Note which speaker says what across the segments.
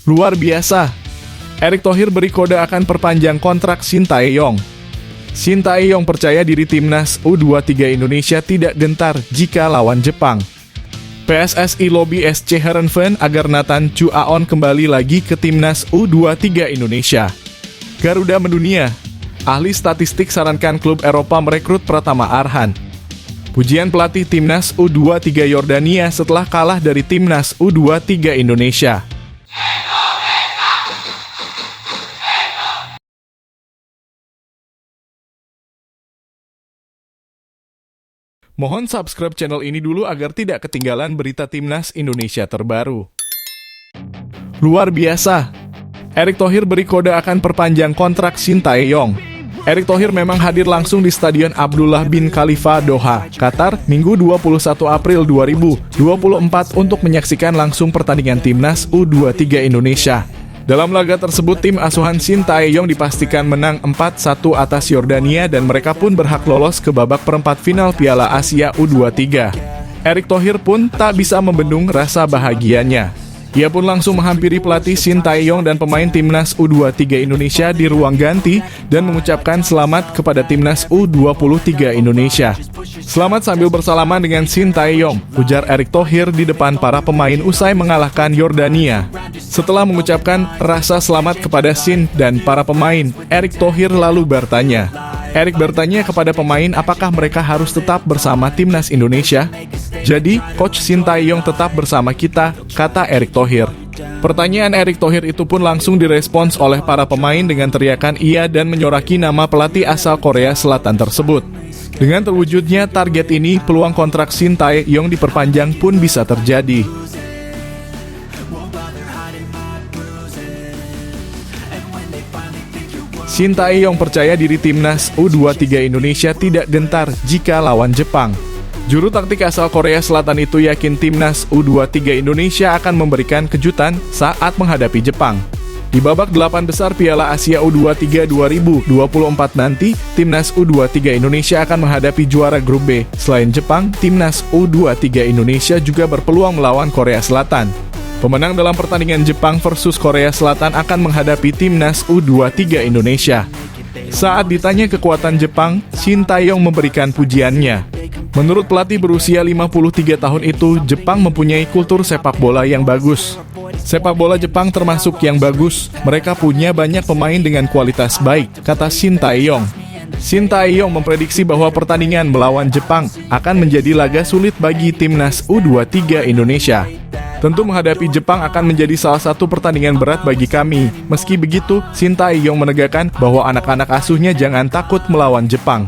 Speaker 1: Luar biasa. Erick Thohir beri kode akan perpanjang kontrak Shin Tae-yong. Shin Tae-yong percaya diri timnas U23 Indonesia tidak gentar jika lawan Jepang. PSSI lobby SC Heerenveen agar Nathan Chu Aon kembali lagi ke timnas U23 Indonesia. Garuda mendunia. Ahli statistik sarankan klub Eropa merekrut Pratama Arhan. Pujian pelatih timnas U23 Yordania setelah kalah dari timnas U23 Indonesia. Mohon subscribe channel ini dulu agar tidak ketinggalan berita timnas Indonesia terbaru. Luar biasa. Erick Thohir beri kode akan perpanjang kontrak Shin Tae-yong. Erick Thohir memang hadir langsung di Stadion Abdullah bin Khalifa Doha, Qatar, Minggu 21 April 2024 untuk menyaksikan langsung pertandingan timnas U23 Indonesia. Dalam laga tersebut, tim asuhan Shin Tae-yong dipastikan menang 4-1 atas Yordania dan mereka pun berhak lolos ke babak perempat final Piala Asia U23. Erick Thohir pun tak bisa membendung rasa bahagianya. Ia pun langsung menghampiri pelatih Shin Tae-yong dan pemain timnas U23 Indonesia di ruang ganti dan mengucapkan selamat kepada timnas U23 Indonesia. Selamat sambil bersalaman dengan Shin Tae-yong, ujar Erick Thohir di depan para pemain usai mengalahkan Yordania. Setelah mengucapkan rasa selamat kepada Shin dan para pemain, Erick Thohir lalu bertanya. Erick bertanya kepada pemain apakah mereka harus tetap bersama timnas Indonesia. Jadi, Coach Shin Tae-yong tetap bersama kita, kata Erick Thohir. Pertanyaan Erick Thohir itu pun langsung direspons oleh para pemain dengan teriakan iya dan menyoraki nama pelatih asal Korea Selatan tersebut. Dengan terwujudnya target ini, peluang kontrak Shin Tae-yong diperpanjang pun bisa terjadi. Shin Tae-yong percaya diri timnas U23 Indonesia tidak gentar jika lawan Jepang. Juru taktik asal Korea Selatan itu yakin timnas U23 Indonesia akan memberikan kejutan saat menghadapi Jepang. Di babak 8 besar Piala Asia U23 2024 nanti, timnas U23 Indonesia akan menghadapi juara grup B. Selain Jepang, timnas U23 Indonesia juga berpeluang melawan Korea Selatan. Pemenang dalam pertandingan Jepang versus Korea Selatan akan menghadapi timnas U23 Indonesia. Saat ditanya kekuatan Jepang, Shin Tae-yong memberikan pujiannya. Menurut pelatih berusia 53 tahun itu, Jepang mempunyai kultur sepak bola yang bagus. Sepak bola Jepang termasuk yang bagus, mereka punya banyak pemain dengan kualitas baik, kata Shin Tae-yong. Shin Tae-yong memprediksi bahwa pertandingan melawan Jepang akan menjadi laga sulit bagi timnas U23 Indonesia. Tentu menghadapi Jepang akan menjadi salah satu pertandingan berat bagi kami. Meski begitu, Shin Tae-yong menegakkan bahwa anak-anak asuhnya jangan takut melawan Jepang.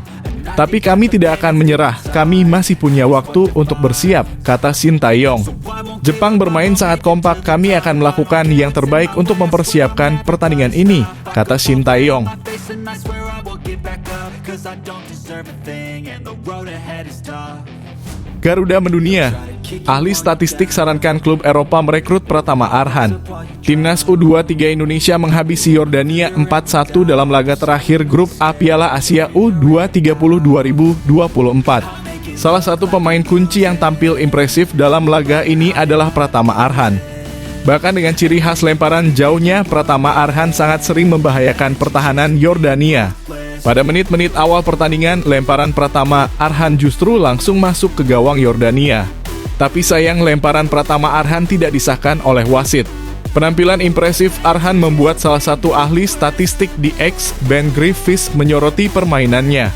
Speaker 1: Tapi kami tidak akan menyerah, kami masih punya waktu untuk bersiap, kata Shin Tae-yong. Jepang bermain sangat kompak, kami akan melakukan yang terbaik untuk mempersiapkan pertandingan ini, kata Shin Tae-yong. Garuda mendunia. Ahli statistik sarankan klub Eropa merekrut Pratama Arhan. Timnas U23 Indonesia menghabisi Yordania 4-1 dalam laga terakhir grup A Piala Asia U23 2024. Salah satu pemain kunci yang tampil impresif dalam laga ini adalah Pratama Arhan. Bahkan dengan ciri khas lemparan jauhnya, Pratama Arhan sangat sering membahayakan pertahanan Yordania. Pada menit-menit awal pertandingan, lemparan Pratama Arhan justru langsung masuk ke gawang Yordania. Tapi sayang lemparan Pratama Arhan tidak disahkan oleh wasit. Penampilan impresif Arhan membuat salah satu ahli statistik di X, Ben Griffiths, menyoroti permainannya.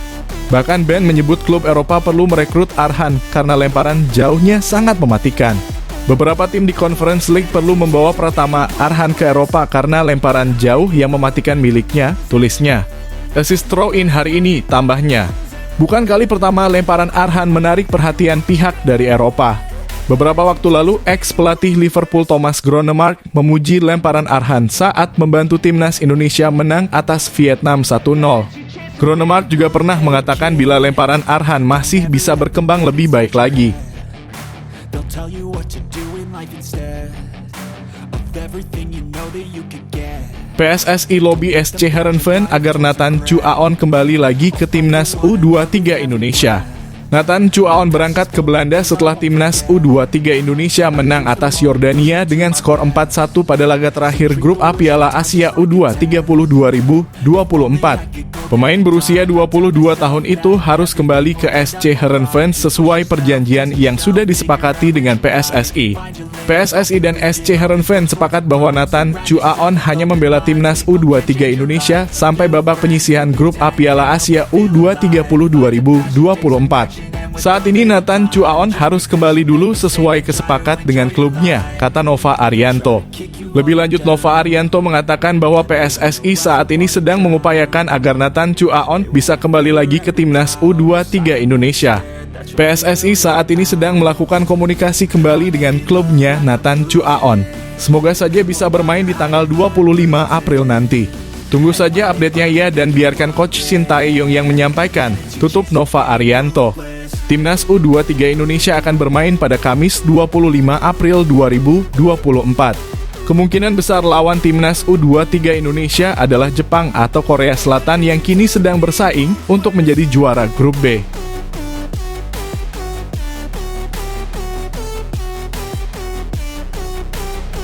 Speaker 1: Bahkan Ben menyebut klub Eropa perlu merekrut Arhan karena lemparan jauhnya sangat mematikan. Beberapa tim di Conference League perlu membawa Pratama Arhan ke Eropa karena lemparan jauh yang mematikan miliknya, tulisnya. Assist throw-in hari ini, tambahnya. Bukan kali pertama lemparan Arhan menarik perhatian pihak dari Eropa. Beberapa waktu lalu, ex-pelatih Liverpool Thomas Gronemark memuji lemparan Arhan saat membantu timnas Indonesia menang atas Vietnam 1-0. Gronemark juga pernah mengatakan bila lemparan Arhan masih bisa berkembang lebih baik lagi. PSSI lobby SC Heerenveen agar Nathan Chu Aon kembali lagi ke timnas U23 Indonesia. Nathan Chuaon berangkat ke Belanda setelah timnas U23 Indonesia menang atas Yordania dengan skor 4-1 pada laga terakhir grup A Piala Asia U23 2024. Pemain berusia 22 tahun itu harus kembali ke SC Heerenveen sesuai perjanjian yang sudah disepakati dengan PSSI. PSSI dan SC Heerenveen sepakat bahwa Nathan Chuaon hanya membela timnas U23 Indonesia sampai babak penyisihan grup A Piala Asia U23 2024. Saat ini Nathan Chuaon harus kembali dulu sesuai kesepakat dengan klubnya, kata Nova Arianto. Lebih lanjut, Nova Arianto mengatakan bahwa PSSI saat ini sedang mengupayakan agar Nathan Chuaon bisa kembali lagi ke timnas U23 Indonesia. PSSI saat ini sedang melakukan komunikasi kembali dengan klubnya Nathan Chuaon. Semoga saja bisa bermain di tanggal 25 April nanti. Tunggu saja update-nya ya, dan biarkan Coach Shin Tae-yong yang menyampaikan, tutup Nova Arianto. Timnas U23 Indonesia akan bermain pada Kamis 25 April 2024. Kemungkinan besar lawan timnas U23 Indonesia adalah Jepang atau Korea Selatan yang kini sedang bersaing untuk menjadi juara grup B.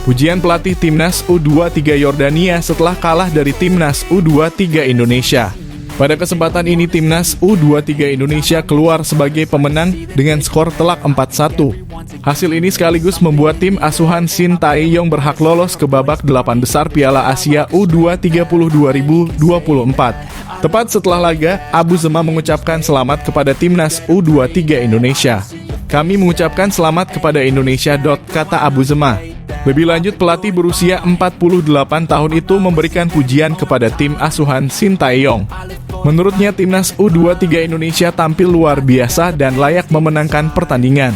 Speaker 1: Pujian pelatih timnas U23 Yordania setelah kalah dari timnas U23 Indonesia. Pada kesempatan ini timnas U23 Indonesia keluar sebagai pemenang dengan skor telak 4-1. Hasil ini sekaligus membuat tim asuhan Shin Tae-yong berhak lolos ke babak 8 besar Piala Asia U23 2024. Tepat setelah laga, Abu Zema mengucapkan selamat kepada timnas U23 Indonesia. Kami mengucapkan selamat kepada Indonesia. Kata Abu Zema. Lebih lanjut, pelatih berusia 48 tahun itu memberikan pujian kepada tim asuhan Shin Tae-yong. Menurutnya, timnas U23 Indonesia tampil luar biasa dan layak memenangkan pertandingan.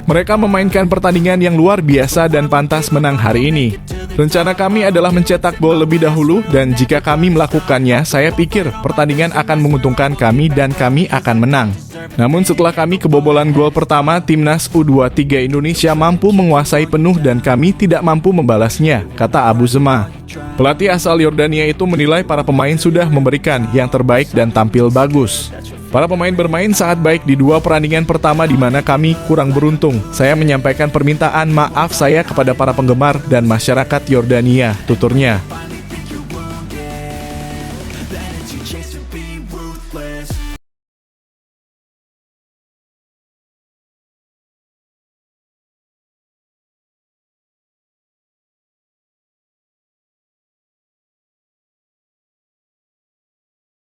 Speaker 1: Mereka memainkan pertandingan yang luar biasa dan pantas menang hari ini. Rencana kami adalah mencetak gol lebih dahulu, dan jika kami melakukannya, saya pikir pertandingan akan menguntungkan kami dan kami akan menang. Namun setelah kami kebobolan gol pertama, timnas U23 Indonesia mampu menguasai penuh dan kami tidak mampu membalasnya, kata Abu Zema. Pelatih asal Yordania itu menilai para pemain sudah memberikan yang terbaik dan tampil bagus. Para pemain bermain sangat baik di dua pertandingan pertama di mana kami kurang beruntung. Saya menyampaikan permintaan maaf saya kepada para penggemar dan masyarakat Yordania, tuturnya.